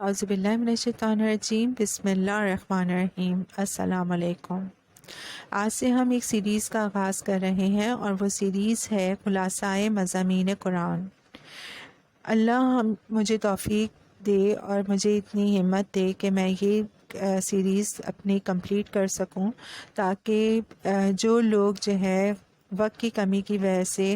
اعوذ باللہ من الشیطان الرجیم، بسم اللہ الرحمن الرحیم۔ السلام علیکم۔ آج سے ہم ایک سیریز کا آغاز کر رہے ہیں اور وہ سیریز ہے خلاصۂ مضامین قرآن۔ اللہ مجھے توفیق دے اور مجھے اتنی ہمت دے کہ میں یہ سیریز اپنی کمپلیٹ کر سکوں، تاکہ جو لوگ جو ہے وقت کی کمی کی وجہ سے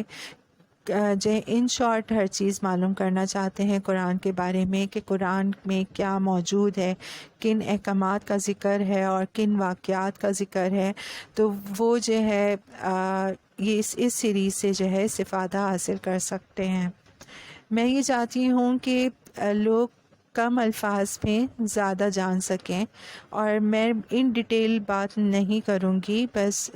ان شارٹ ہر چیز معلوم کرنا چاہتے ہیں قرآن کے بارے میں کہ قرآن میں کیا موجود ہے، کن احکامات کا ذکر ہے اور کن واقعات کا ذکر ہے، تو وہ جو ہے یہ اس سیریز سے جو ہے استفادہ حاصل کر سکتے ہیں۔ میں یہ چاہتی ہوں کہ لوگ کم الفاظ میں زیادہ جان سکیں، اور میں ان ڈیٹیل بات نہیں کروں گی، بس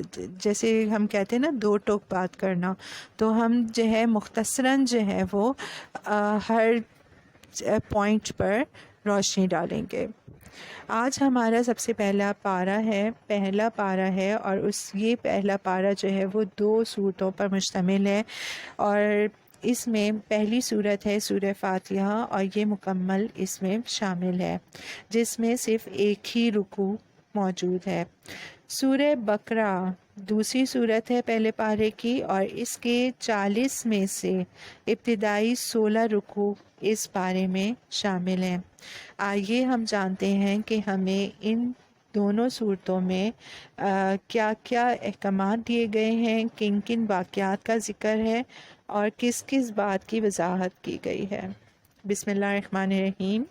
جیسے ہم کہتے ہیں نا دو ٹوک بات کرنا، تو ہم جو ہے مختصراً جو ہے وہ ہر پوائنٹ پر روشنی ڈالیں گے۔ آج ہمارا سب سے پہلا پارہ ہے اور یہ پہلا پارہ جو ہے وہ 2 صورتوں پر مشتمل ہے، اور اس میں پہلی صورت ہے سورہ فاتحہ، اور یہ مکمل اس میں شامل ہے، جس میں صرف ایک ہی رکوع موجود ہے۔ سورہ بقرہ دوسری صورت ہے پہلے پارے کی، اور اس کے 40 میں سے ابتدائی 16 رکوع اس پارے میں شامل ہیں۔ آئیے ہم جانتے ہیں کہ ہمیں ان دونوں صورتوں میں کیا کیا احکامات دیے گئے ہیں، کن کن واقعات کا ذکر ہے اور کس کس بات کی وضاحت کی گئی ہے۔ بسم اللہ الرحمن الرحیم۔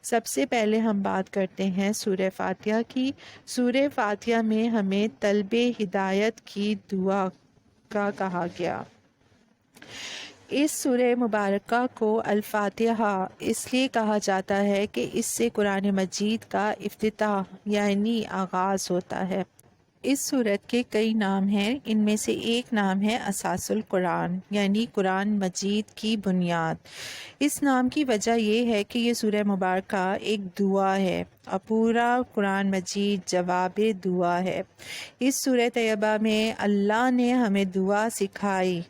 سب سے پہلے ہم بات کرتے ہیں سورہ فاتحہ کی۔ سورہ فاتحہ میں ہمیں طلب ہدایت کی دعا کا کہا گیا۔ اس سورہ مبارکہ کو الفاتحہ اس لیے کہا جاتا ہے کہ اس سے قرآن مجید کا افتتاح یعنی آغاز ہوتا ہے۔ اس سورت کے کئی نام ہیں، ان میں سے ایک نام ہے اساس القرآن، یعنی قرآن مجید کی بنیاد۔ اس نام کی وجہ یہ ہے کہ یہ سورہ مبارکہ ایک دعا ہے، اور پورا قرآن مجید جواب دعا ہے۔ اس سورہ طیبہ میں اللہ نے ہمیں دعا سکھائی۔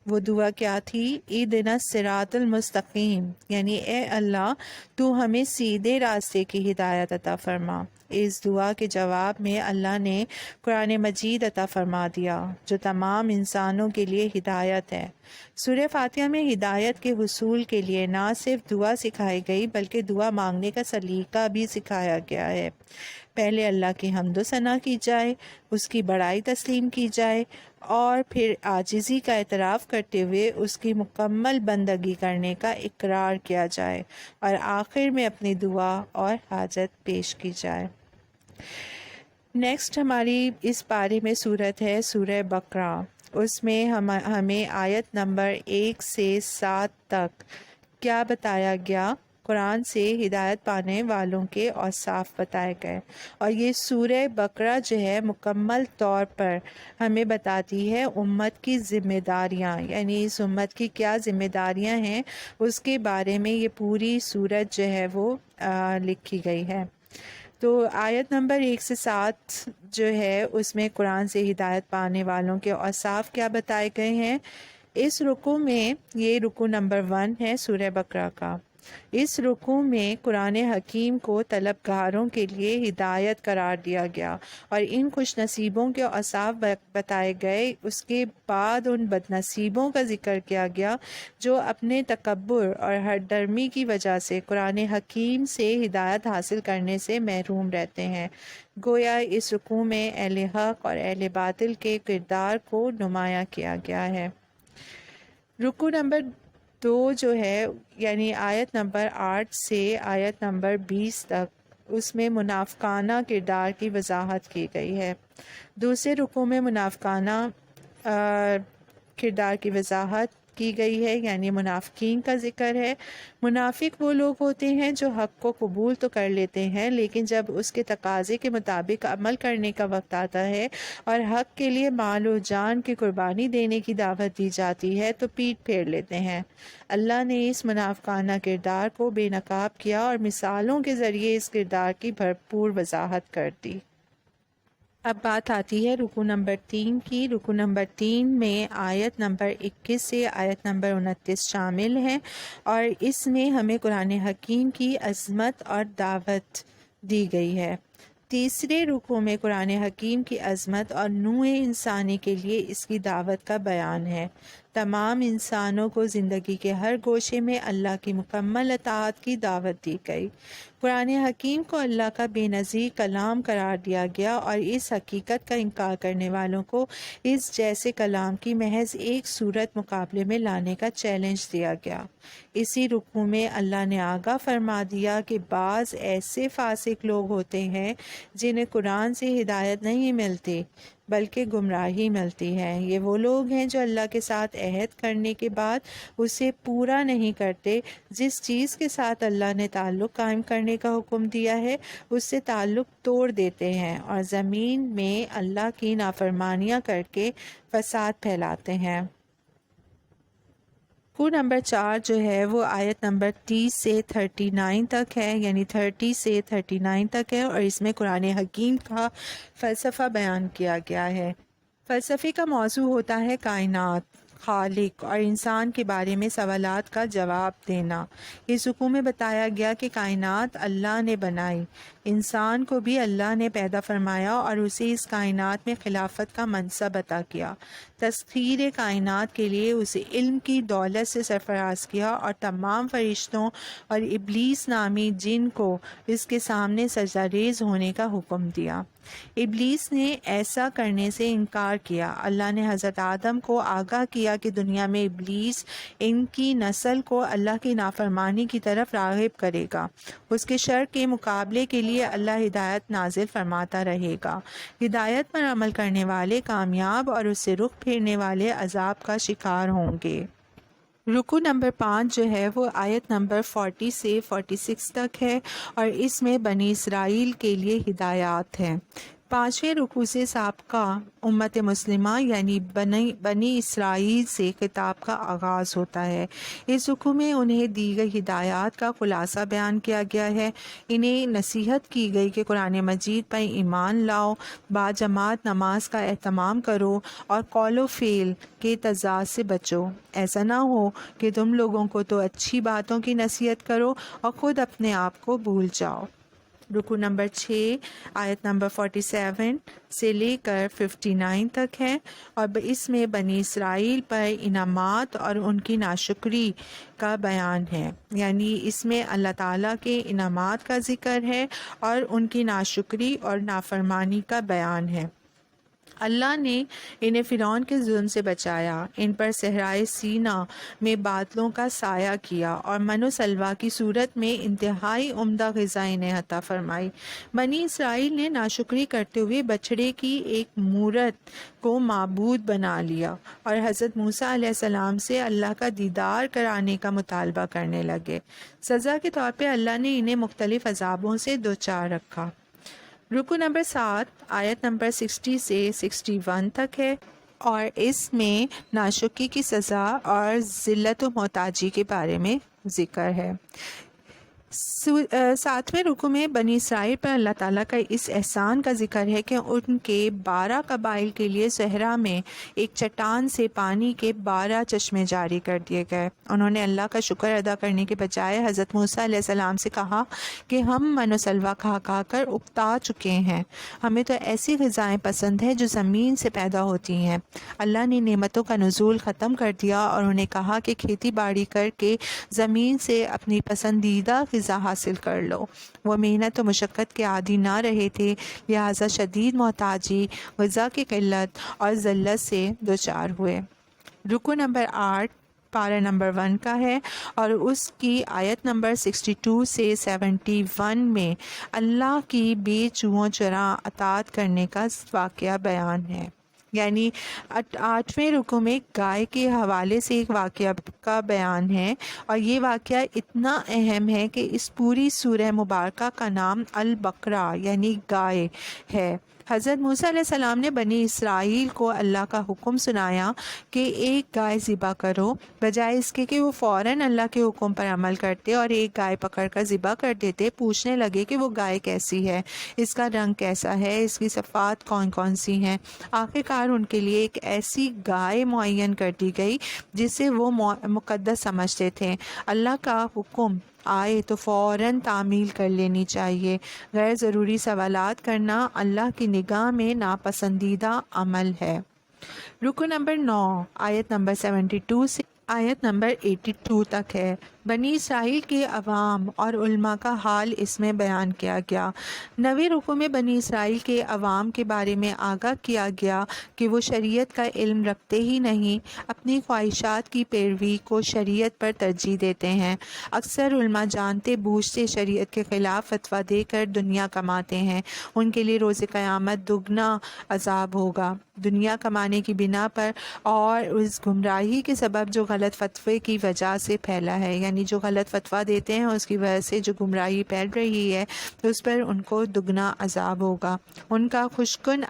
وہ دعا کیا تھی؟ اہدنا الصراط المستقیم، یعنی اے اللہ تو ہمیں سیدھے راستے کی ہدایت عطا فرما۔ اس دعا کے جواب میں اللہ نے قرآن مجید عطا فرما دیا، جو تمام انسانوں کے لیے ہدایت ہے۔ سورہ فاتحہ میں ہدایت کے حصول کے لیے نہ صرف دعا سکھائی گئی، بلکہ دعا مانگنے کا سلیقہ بھی سکھایا گیا ہے۔ پہلے اللہ کی حمد و ثنا کی جائے، اس کی بڑائی تسلیم کی جائے، اور پھر عاجزی کا اعتراف کرتے ہوئے اس کی مکمل بندگی کرنے کا اقرار کیا جائے، اور آخر میں اپنی دعا اور حاجت پیش کی جائے۔ نیکسٹ ہماری اس پارے میں صورت ہے سورہ بقرہ۔ اس میں ہمیں آیت نمبر 1 سے 7 تک کیا بتایا گیا؟ قرآن سے ہدایت پانے والوں کے اوصاف بتائے گئے، اور یہ سورہ بقرہ جو ہے مکمل طور پر ہمیں بتاتی ہے امت کی ذمہ داریاں، یعنی اس امت کی کیا ذمہ داریاں ہیں اس کے بارے میں یہ پوری سورت جو ہے وہ لکھی گئی ہے۔ تو آیت نمبر 1 سے 7 جو ہے اس میں قرآن سے ہدایت پانے والوں کے اوصاف کیا بتائے گئے ہیں۔ اس رکوع میں، یہ رکوع نمبر 1 ہے سورہ بقرہ کا، اس رکوع میں قرآن حکیم کو طلبگاروں کے لیے ہدایت قرار دیا گیا، اور ان خوش نصیبوں کے اوصاف بتائے گئے۔ اس کے بعد ان بد نصیبوں کا ذکر کیا گیا جو اپنے تکبر اور ہر درمی کی وجہ سے قرآن حکیم سے ہدایت حاصل کرنے سے محروم رہتے ہیں۔ گویا اس رکوع میں اہل حق اور اہل باطل کے کردار کو نمایاں کیا گیا ہے۔ رکوع نمبر 2 جو ہے، یعنی آیت نمبر 8 سے آیت نمبر 20 تک، اس میں منافقانہ کردار کی وضاحت کی گئی ہے۔ دوسرے رکوع میں منافقانہ کردار کی وضاحت کی گئی ہے، یعنی منافقین کا ذکر ہے۔ منافق وہ لوگ ہوتے ہیں جو حق کو قبول تو کر لیتے ہیں، لیکن جب اس کے تقاضے کے مطابق عمل کرنے کا وقت آتا ہے اور حق کے لیے مال و جان کی قربانی دینے کی دعوت دی جاتی ہے تو پیٹ پھیر لیتے ہیں۔ اللہ نے اس منافقانہ کردار کو بے نقاب کیا اور مثالوں کے ذریعے اس کردار کی بھرپور وضاحت کر دی۔ اب بات آتی ہے رکوع نمبر 3 کی۔ رکوع نمبر 3 میں آیت نمبر 21 سے آیت نمبر 29 شامل ہیں، اور اس میں ہمیں قرآن حکیم کی عظمت اور دعوت دی گئی ہے۔ تیسرے رکوع میں قرآن حکیم کی عظمت اور نوع انسانی کے لیے اس کی دعوت کا بیان ہے۔ تمام انسانوں کو زندگی کے ہر گوشے میں اللہ کی مکمل اطاعت کی دعوت دی گئی۔ قرآن حکیم کو اللہ کا بے نظیر کلام قرار دیا گیا، اور اس حقیقت کا انکار کرنے والوں کو اس جیسے کلام کی محض ایک صورت مقابلے میں لانے کا چیلنج دیا گیا۔ اسی رکوع میں اللہ نے آگاہ فرما دیا کہ بعض ایسے فاسق لوگ ہوتے ہیں جنہیں قرآن سے ہدایت نہیں ملتی بلکہ گمراہی ملتی ہے۔ یہ وہ لوگ ہیں جو اللہ کے ساتھ عہد کرنے کے بعد اسے پورا نہیں کرتے، جس چیز کے ساتھ اللہ نے تعلق قائم کرنے کا حکم دیا ہے اس سے تعلق توڑ دیتے ہیں، اور زمین میں اللہ کی نافرمانیاں کر کے فساد پھیلاتے ہیں۔ رکوع نمبر 4 جو ہے وہ آیت نمبر 30 سے 39 تک ہے، یعنی 30 سے 39 تک ہے، اور اس میں قرآن حکیم کا فلسفہ بیان کیا گیا ہے۔ فلسفے کا موضوع ہوتا ہے کائنات، خالق اور انسان کے بارے میں سوالات کا جواب دینا۔ اس رکوع میں بتایا گیا کہ کائنات اللہ نے بنائی، انسان کو بھی اللہ نے پیدا فرمایا اور اسے اس کائنات میں خلافت کا منصب عطا کیا، تسخیر کائنات کے لیے اسے علم کی دولت سے سرفراز کیا، اور تمام فرشتوں اور ابلیس نامی جن کو اس کے سامنے سجدہ ریز ہونے کا حکم دیا۔ ابلیس نے ایسا کرنے سے انکار کیا۔ اللہ نے حضرت آدم کو آگاہ کیا کہ دنیا میں ابلیس ان کی نسل کو اللہ کی نافرمانی کی طرف راغب کرے گا۔ اس کے شر کے مقابلے کے لیے اللہ ہدایت نازل فرماتا رہے گا۔ ہدایت پر عمل کرنے والے کامیاب اور اس سے رخ پھیرنے والے عذاب کا شکار ہوں گے۔ رکوع نمبر 5 جو ہے وہ آیت نمبر 40 سے 46 تک ہے، اور اس میں بنی اسرائیل کے لیے ہدایات ہیں۔ 5ویں رکوع سے سابقہ امت مسلمہ یعنی بنی اسرائیل سے خطاب کا آغاز ہوتا ہے۔ اس رکوع میں انہیں دی گئی ہدایات کا خلاصہ بیان کیا گیا ہے۔ انہیں نصیحت کی گئی کہ قرآن مجید پر ایمان لاؤ، باجماعت نماز کا اہتمام کرو، اور قول و فعل کے تضاد سے بچو۔ ایسا نہ ہو کہ تم لوگوں کو تو اچھی باتوں کی نصیحت کرو اور خود اپنے آپ کو بھول جاؤ۔ رکوع نمبر 6 آیت نمبر 47 سے لے کر 59 تک ہے، اور اس میں بنی اسرائیل پر انعامات اور ان کی ناشکری کا بیان ہے، یعنی اس میں اللہ تعالیٰ کے انعامات کا ذکر ہے اور ان کی ناشکری اور نافرمانی کا بیان ہے۔ اللہ نے انہیں فرعون کے ظلم سے بچایا، ان پر صحرائے سینا میں بادلوں کا سایہ کیا، اور من و سلویٰ کی صورت میں انتہائی عمدہ غذا انہیں عطا فرمائی۔ بنی اسرائیل نے ناشکری کرتے ہوئے بچھڑے کی ایک مورت کو معبود بنا لیا، اور حضرت موسیٰ علیہ السلام سے اللہ کا دیدار کرانے کا مطالبہ کرنے لگے۔ سزا کے طور پہ اللہ نے انہیں مختلف عذابوں سے دوچار رکھا۔ رکوع نمبر 7 آیت نمبر 60 سے 61 تک ہے، اور اس میں ناشکری کی سزا اور ذلت و محتاجی کے بارے میں ذکر ہے۔ 7ویں رکوع میں بنی اسرائیل پر اللہ تعالیٰ کا اس احسان کا ذکر ہے کہ ان کے 12 قبائل کے لیے صحرا میں ایک چٹان سے پانی کے 12 چشمے جاری کر دیے گئے۔ انہوں نے اللہ کا شکر ادا کرنے کے بجائے حضرت موسیٰ علیہ السلام سے کہا کہ ہم من و سلویٰ کھا کھا کر اکتا چکے ہیں، ہمیں تو ایسی غذائیں پسند ہیں جو زمین سے پیدا ہوتی ہیں۔ اللہ نے نعمتوں کا نزول ختم کر دیا اور انہیں کہا کہ کھیتی باڑی کر کے زمین سے اپنی پسندیدہ غذا حاصل کر لو۔ وہ محنت و مشقت کے عادی نہ رہے تھے، لہٰذا شدید محتاجی، غذا کی قلت اور ذلت سے دوچار ہوئے۔ رکوع نمبر 8 پارہ نمبر 1 کا ہے، اور اس کی آیت نمبر 62 سے 71 میں اللہ کی بے چوں چراں اطاعت کرنے کا واقعہ بیان ہے۔ یعنی 8ویں رکوع میں گائے کے حوالے سے ایک واقعہ کا بیان ہے، اور یہ واقعہ اتنا اہم ہے کہ اس پوری سورہ مبارکہ کا نام البقرہ یعنی گائے ہے۔ حضرت موسیٰ علیہ السلام نے بنی اسرائیل کو اللہ کا حکم سنایا کہ ایک گائے ذبح کرو، بجائے اس کے کہ وہ فوراً اللہ کے حکم پر عمل کرتے اور ایک گائے پکڑ کر ذبح کر دیتے، پوچھنے لگے کہ وہ گائے کیسی ہے، اس کا رنگ کیسا ہے، اس کی صفات کون کون سی ہیں۔ آخرکار ان کے لیے ایک ایسی گائے معین کر دی گئی جسے وہ مقدس سمجھتے تھے۔ اللہ کا حکم آئے تو فوراً تعمیل کر لینی چاہیے۔ غیر ضروری سوالات کرنا اللہ کی نگاہ میں ناپسندیدہ عمل ہے۔ رکو نمبر 9 آیت نمبر 72 سے آیت نمبر 82 تک ہے۔ بنی اسرائیل کے عوام اور علماء کا حال اس میں بیان کیا گیا۔ 9ویں رکوع میں بنی اسرائیل کے عوام کے بارے میں آگاہ کیا گیا کہ وہ شریعت کا علم رکھتے ہی نہیں، اپنی خواہشات کی پیروی کو شریعت پر ترجیح دیتے ہیں۔ اکثر علماء جانتے بوجھتے شریعت کے خلاف فتویٰ دے کر دنیا کماتے ہیں۔ ان کے لیے روز قیامت دگنا عذاب ہوگا، دنیا کمانے کی بنا پر اور اس گمراہی کے سبب جو غلط فتوے کی وجہ سے پھیلا ہے، یعنی جو غلط فتویٰ دیتے ہیں اس کی وجہ سے جو گمراہی پھیل رہی ہے تو اس پر ان کو دگنا عذاب ہوگا۔ ان کا خوشکن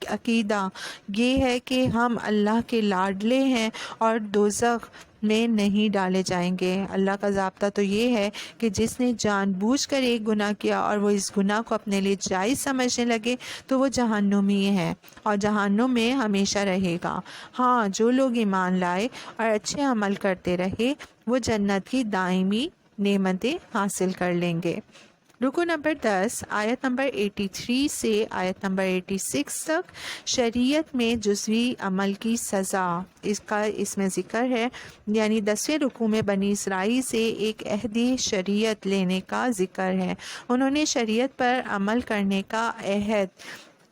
عقیدہ یہ ہے کہ ہم اللہ کے لاڈلے ہیں اور دوزخ میں نہیں ڈالے جائیں گے۔ اللہ کا ضابطہ تو یہ ہے کہ جس نے جان بوجھ کر ایک گناہ کیا اور وہ اس گناہ کو اپنے لیے جائز سمجھنے لگے تو وہ جہنمی ہے اور جہنم میں ہمیشہ رہے گا۔ ہاں، جو لوگ ایمان لائے اور اچھے عمل کرتے رہے وہ جنت کی دائمی نعمتیں حاصل کر لیں گے۔ رکو نمبر 10 آیت نمبر 83 سے آیت نمبر 86 تک شریعت میں جزوی عمل کی سزا اس میں ذکر ہے، یعنی 10ویں رکوع میں بنی اسرائیل سے ایک عہد شریعت لینے کا ذکر ہے۔ انہوں نے شریعت پر عمل کرنے کا عہد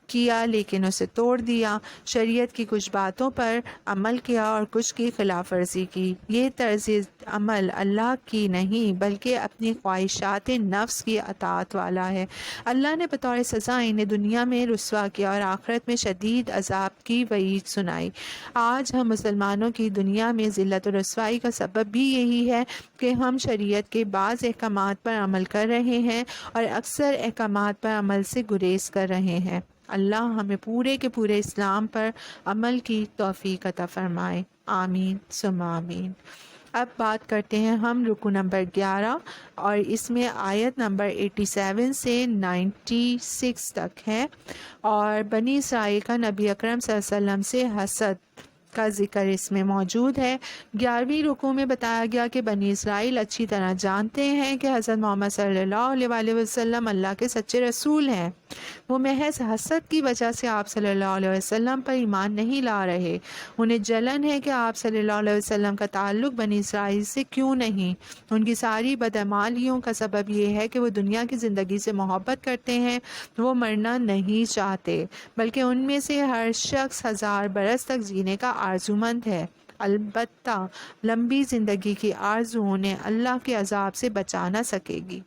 کیا لیکن اسے توڑ دیا، شریعت کی کچھ باتوں پر عمل کیا اور کچھ کی خلاف ورزی کی۔ یہ طرز عمل اللہ کی نہیں بلکہ اپنی خواہشات نفس کی اطاعت والا ہے۔ اللہ نے بطور سزا انہیں دنیا میں رسوا کیا اور آخرت میں شدید عذاب کی وعید سنائی۔ آج ہم مسلمانوں کی دنیا میں ذلت و رسوائی کا سبب بھی یہی ہے کہ ہم شریعت کے بعض احکامات پر عمل کر رہے ہیں اور اکثر احکامات پر عمل سے گریز کر رہے ہیں۔ اللہ ہمیں پورے کے پورے اسلام پر عمل کی توفیق عطا فرمائے، آمین ثم آمین۔ اب بات کرتے ہیں ہم رکوع نمبر 11 اور اس میں آیت نمبر 87 سے 96 تک ہے، اور بنی اسرائیل کا نبی اکرم صلی اللہ علیہ وسلم سے حسد کا ذکر اس میں موجود ہے۔ 11ویں رکوع میں بتایا گیا کہ بنی اسرائیل اچھی طرح جانتے ہیں کہ حضرت محمد صلی اللہ علیہ وسلم اللہ کے سچے رسول ہیں، وہ محض حسد کی وجہ سے آپ صلی اللہ علیہ وسلم پر ایمان نہیں لا رہے۔ انہیں جلن ہے کہ آپ صلی اللہ علیہ وسلم کا تعلق بنی اسرائیل سے کیوں نہیں۔ ان کی ساری بدعمالیوں کا سبب یہ ہے کہ وہ دنیا کی زندگی سے محبت کرتے ہیں، وہ مرنا نہیں چاہتے، بلکہ ان میں سے ہر شخص 1000 برس تک جینے کا آرزومند ہے۔ البتہ لمبی زندگی کی آرزو انہیں اللہ کے عذاب سے بچا نہ سکے گی۔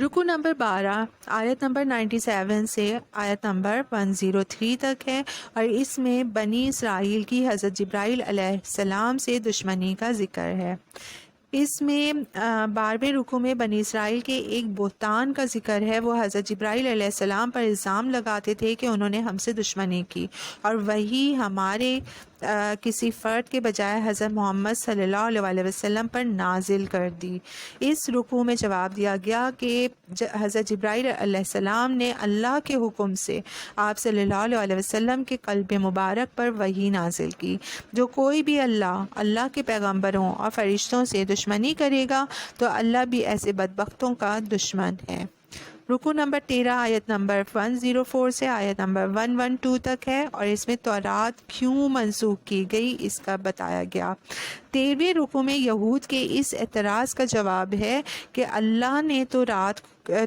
رکوع نمبر 12 آیت نمبر 97 سے آیت نمبر 103 تک ہے، اور اس میں بنی اسرائیل کی حضرت جبرائیل علیہ السلام سے دشمنی کا ذکر ہے۔ اس میں 12ویں رکوع میں بنی اسرائیل کے ایک بہتان کا ذکر ہے۔ وہ حضرت جبرائیل علیہ السلام پر الزام لگاتے تھے کہ انہوں نے ہم سے دشمنی کی اور وہی ہمارے کسی فرد کے بجائے حضرت محمد صلی اللہ علیہ وسلم پر نازل کر دی۔ اس رکوع میں جواب دیا گیا کہ حضرت جبرائیل علیہ السلام نے اللہ کے حکم سے آپ صلی اللہ علیہ وسلم کے قلب مبارک پر وحی نازل کی۔ جو کوئی بھی اللہ کے پیغمبروں اور فرشتوں سے دشمنی کرے گا تو اللہ بھی ایسے بدبختوں کا دشمن ہے۔ رکوع نمبر 13 آیت نمبر 104 سے آیت نمبر 112 تک ہے، اور اس میں تورات کیوں منسوخ کی گئی اس کا بتایا گیا۔ 13ویں رکوع میں یہود کے اس اعتراض کا جواب ہے کہ اللہ نے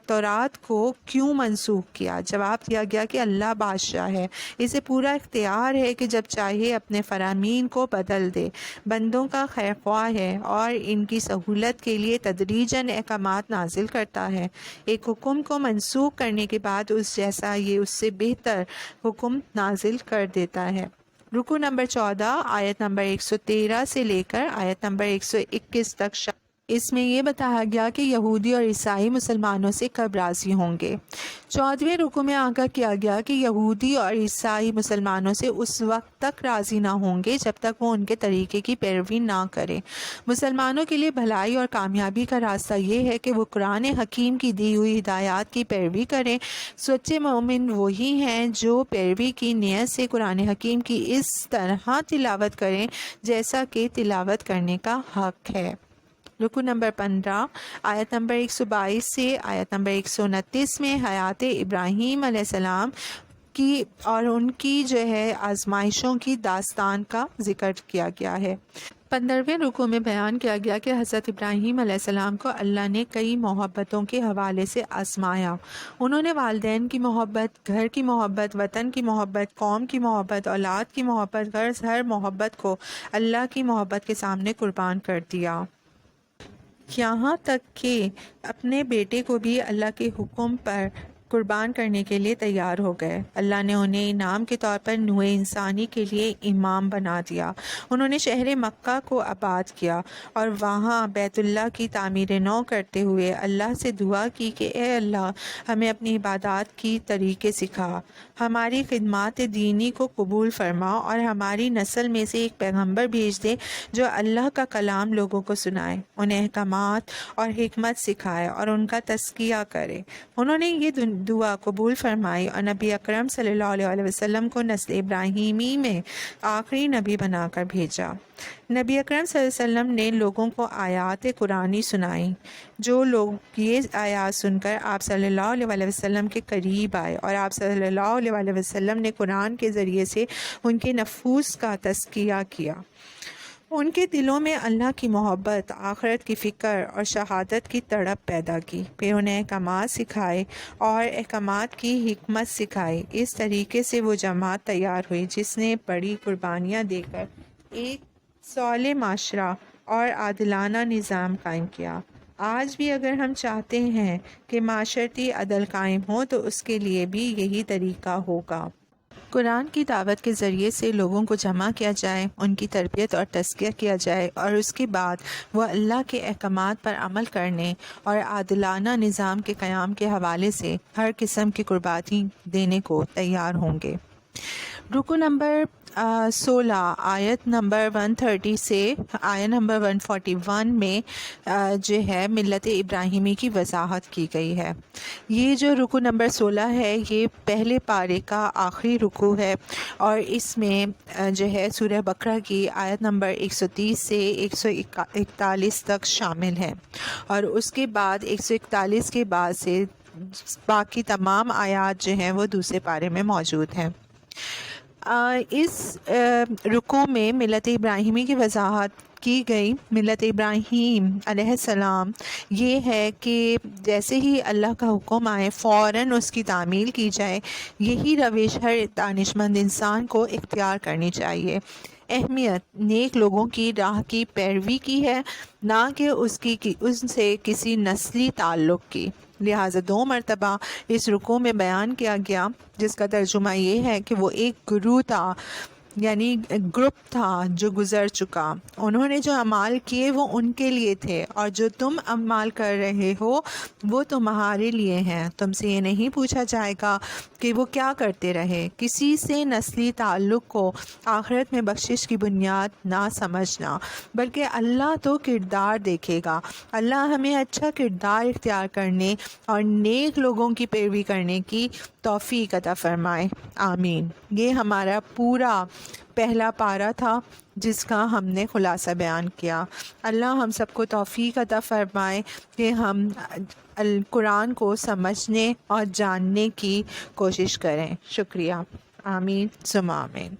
تورات کو کیوں منسوخ کیا۔ جواب دیا گیا کہ اللہ بادشاہ ہے، اسے پورا اختیار ہے کہ جب چاہے اپنے فرامین کو بدل دے، بندوں کا خیرخواہ ہے اور ان کی سہولت کے لیے تدریجاً احکامات نازل کرتا ہے۔ ایک حکم کو منسوخ کرنے کے بعد اس جیسا یہ اس سے بہتر حکم نازل کر دیتا ہے۔ رکوع نمبر 14 آیت نمبر 113 سے لے کر آیت نمبر 121 تک اس میں یہ بتایا گیا کہ یہودی اور عیسائی مسلمانوں سے کب راضی ہوں گے۔ 14ویں رکوع میں آگاہ کیا گیا کہ یہودی اور عیسائی مسلمانوں سے اس وقت تک راضی نہ ہوں گے جب تک وہ ان کے طریقے کی پیروی نہ کریں۔ مسلمانوں کے لیے بھلائی اور کامیابی کا راستہ یہ ہے کہ وہ قرآن حکیم کی دی ہوئی ہدایات کی پیروی کریں۔ سچے مومن وہی ہیں جو پیروی کی نیت سے قرآن حکیم کی اس طرح تلاوت کریں جیسا کہ تلاوت کرنے کا حق ہے۔ رکوع نمبر 15 آیت نمبر 122 سے آیت نمبر 129 میں حیات ابراہیم علیہ السلام کی اور ان کی آزمائشوں کی داستان کا ذکر کیا گیا ہے۔ 15ویں رکوع میں بیان کیا گیا کہ حضرت ابراہیم علیہ السلام کو اللہ نے کئی محبتوں کے حوالے سے آزمایا۔ انہوں نے والدین کی محبت، گھر کی محبت، وطن کی محبت، قوم کی محبت، اولاد کی محبت، غرض ہر محبت کو اللہ کی محبت کے سامنے قربان کر دیا، یہاں تک کہ اپنے بیٹے کو بھی اللہ کے حکم پر قربان کرنے کے لیے تیار ہو گئے۔ اللہ نے انہیں انعام کے طور پر نوع انسانی کے لیے امام بنا دیا۔ انہوں نے شہر مکہ کو آباد کیا اور وہاں بیت اللہ کی تعمیر نو کرتے ہوئے اللہ سے دعا کی کہ اے اللہ ہمیں اپنی عبادات کی طریقے سکھا، ہماری خدمات دینی کو قبول فرما اور ہماری نسل میں سے ایک پیغمبر بھیج دے جو اللہ کا کلام لوگوں کو سنائے، انہیں احکامات اور حکمت سکھائے اور ان کا تزکیہ کرے۔ انہوں نے یہ دعا قبول فرمائی اور نبی اکرم صلی اللہ علیہ وسلم کو نسل ابراہیمی میں آخری نبی بنا کر بھیجا۔ نبی اکرم صلی اللہ علیہ وسلم نے لوگوں کو آیات قرآنی سنائیں۔ جو لوگ یہ آیات سن کر آپ صلی اللہ علیہ وسلم کے قریب آئے اور آپ صلی اللہ علیہ وسلم نے قرآن کے ذریعے سے ان کے نفوس کا تزکیہ کیا، ان کے دلوں میں اللہ کی محبت، آخرت کی فکر اور شہادت کی تڑپ پیدا کی، پھر انہیں احکامات سکھائے اور احکامات کی حکمت سکھائی۔ اس طریقے سے وہ جماعت تیار ہوئی جس نے بڑی قربانیاں دے کر ایک صالح معاشرہ اور عادلانہ نظام قائم کیا۔ آج بھی اگر ہم چاہتے ہیں کہ معاشرتی عدل قائم ہو تو اس کے لیے بھی یہی طریقہ ہوگا۔ قرآن کی دعوت کے ذریعے سے لوگوں کو جمع کیا جائے، ان کی تربیت اور تزکیہ کیا جائے اور اس کے بعد وہ اللہ کے احکامات پر عمل کرنے اور عادلانہ نظام کے قیام کے حوالے سے ہر قسم کی قربانی دینے کو تیار ہوں گے۔ رکوع نمبر 16 آیت نمبر 130 سے آیت نمبر 141 میں ملت ابراہیمی کی وضاحت کی گئی ہے۔ یہ جو رکوع نمبر 16 ہے یہ پہلے پارے کا آخری رکوع ہے اور اس میں سورہ بقرہ کی آیت نمبر 130 سے 141 تک شامل ہے، اور اس کے بعد 141 کے بعد سے باقی تمام آیات وہ دوسرے پارے میں موجود ہیں۔ اس رکوع میں ملت ابراہیمی کی وضاحت کی گئی۔ ملت ابراہیم علیہ السلام یہ ہے کہ جیسے ہی اللہ کا حکم آئے فوراً اس کی تعمیل کی جائے، یہی روش ہر دانشمند انسان کو اختیار کرنی چاہیے۔ اہمیت نیک لوگوں کی راہ کی پیروی کی ہے، نہ کہ ان سے کسی نسلی تعلق کی۔ لہٰذا 2 مرتبہ اس رکوع میں بیان کیا گیا جس کا ترجمہ یہ ہے کہ وہ ایک گروہ تھا، یعنی گروپ تھا جو گزر چکا۔ انہوں نے جو اعمال کیے وہ ان کے لیے تھے، اور جو تم اعمال کر رہے ہو وہ تمہارے لیے ہیں۔ تم سے یہ نہیں پوچھا جائے گا کہ وہ کیا کرتے رہے۔ کسی سے نسلی تعلق کو آخرت میں بخشش کی بنیاد نہ سمجھنا، بلکہ اللہ تو کردار دیکھے گا۔ اللہ ہمیں اچھا کردار اختیار کرنے اور نیک لوگوں کی پیروی کرنے کی توفیق عطا فرمائے، آمین۔ یہ ہمارا پورا پہلا پارہ تھا جس کا ہم نے خلاصہ بیان کیا۔ اللہ ہم سب کو توفیق عطا فرمائے کہ ہم قرآن کو سمجھنے اور جاننے کی کوشش کریں۔ شکریہ، آمین ثم آمین۔